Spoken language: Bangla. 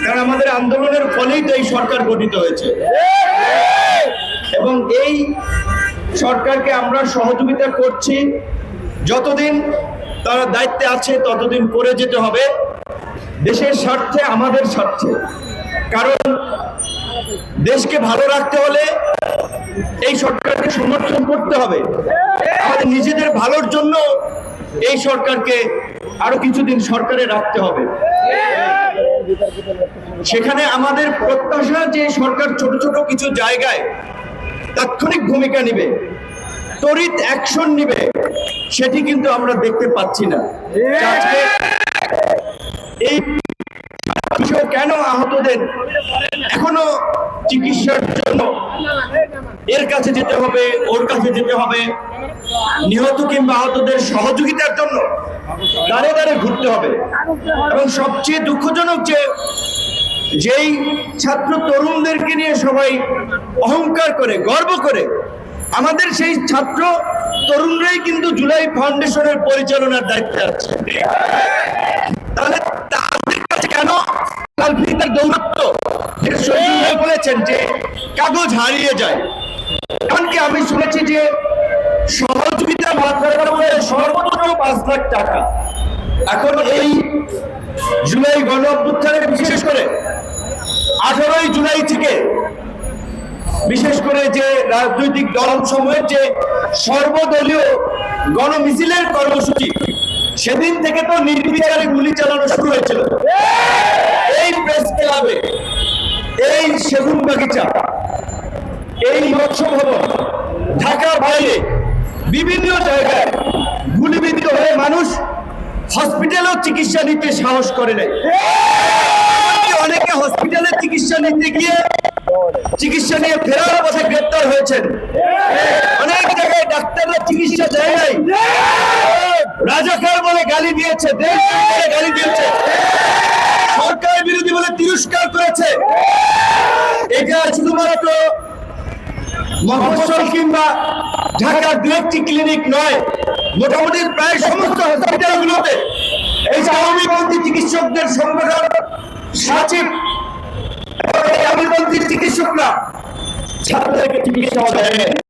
কারণ আমাদের আন্দোলনের ফলেই তো এই সরকার গঠিত হয়েছে এবং এই সরকারকে আমরা সহযোগিতা করছি। যতদিন তারা দায়িত্বে আছে ততদিন করে যেতে হবে, দেশের স্বার্থে, আমাদের স্বার্থে। কারণ দেশকে ভালো রাখতে হলে এই সরকারকে সমর্থন করতে হবে। আমাদের নিজেদের ভালোর জন্য এই সরকারকে আরো কিছুদিন সরকারে রাখতে হবে। সেখানে আমাদের প্রত্যাশা যে সরকার ছোট ছোট কিছু জায়গায় তাৎক্ষণিক ভূমিকা নিবে, তড়িৎ অ্যাকশন নিবে, সেটি কিন্তু আমরা দেখতে পাচ্ছি না। আজকে এই কেন আহতদের এখনো চিকিৎসার জন্য এর কাছে যেতে হবে, ওর কাছে যেতে হবে, নিহত কিংবা আহতদের সহযোগিতার জন্য দাঁড়ে দাঁড়ে ঘুরতে হবে। এবং সবচেয়ে দুঃখজনক যে যেই ছাত্র তরুণদেরকে নিয়ে সবাই অহংকার করে, গর্ব করে, আমাদের সেই ছাত্র তরুণরাই কিন্তু জুলাই ফাউন্ডেশনের পরিচালনার দায়িত্বে আছে। তাহলে তাদের কাছে কেন কালফিতার দৌরত্ব? বলেছেন যে কাগজ হারিয়ে যায়। এমনকি আমি শুনেছি যে সহযোগিতা মাত্রা সর্বোচ্চ 5 লাখ টাকা। এখন এই জুলাই গণ অভ্যুত্থানে বিশেষ করে 18ই জুলাই থেকে বিশেষ করে যে রাজনৈতিক দল সমূহের যে সর্বদলীয় গণমিছিলের কর্মসূচি, সেদিন থেকে তো নির্বিচারে গুলি চালানো শুরু হয়েছিল। এই প্রেস ক্লাবে, এই সেগুন বাগিচা, এই মৎস্য ভবন, ঢাকার বাইরে বিভিন্ন জায়গায় গুলিবিদ্ধ হয়ে মানুষ হসপিটালেও চিকিৎসা নিতে সাহস করে নাই। অনেকে হসপিটালে চিকিৎসা নিতে গিয়ে চিকিৎসা নিয়ে ফেরার পথে গ্রেপ্তার হয়েছেন। অনেক জায়গায় ডাক্তাররা চিকিৎসা দেয় নাই, রাজাকার বলে গালি দিয়েছে, দেশ বলে গালি দিয়েছে, সরকার বিরোধী বলে তিরস্কার করেছে। এটা শুধুমাত্র মফস্বল কিংবা ঢাকার দু একটি ক্লিনিক নয়, মোটামুটি প্রায় সমস্ত হসপিটালগুলোতে এই আওয়ামীপন্থী চিকিৎসকদের সংগঠন সচিব, আওয়ামীপন্থী চিকিৎসকরা ছাত্রদেরকে চিকিৎসা দেয়।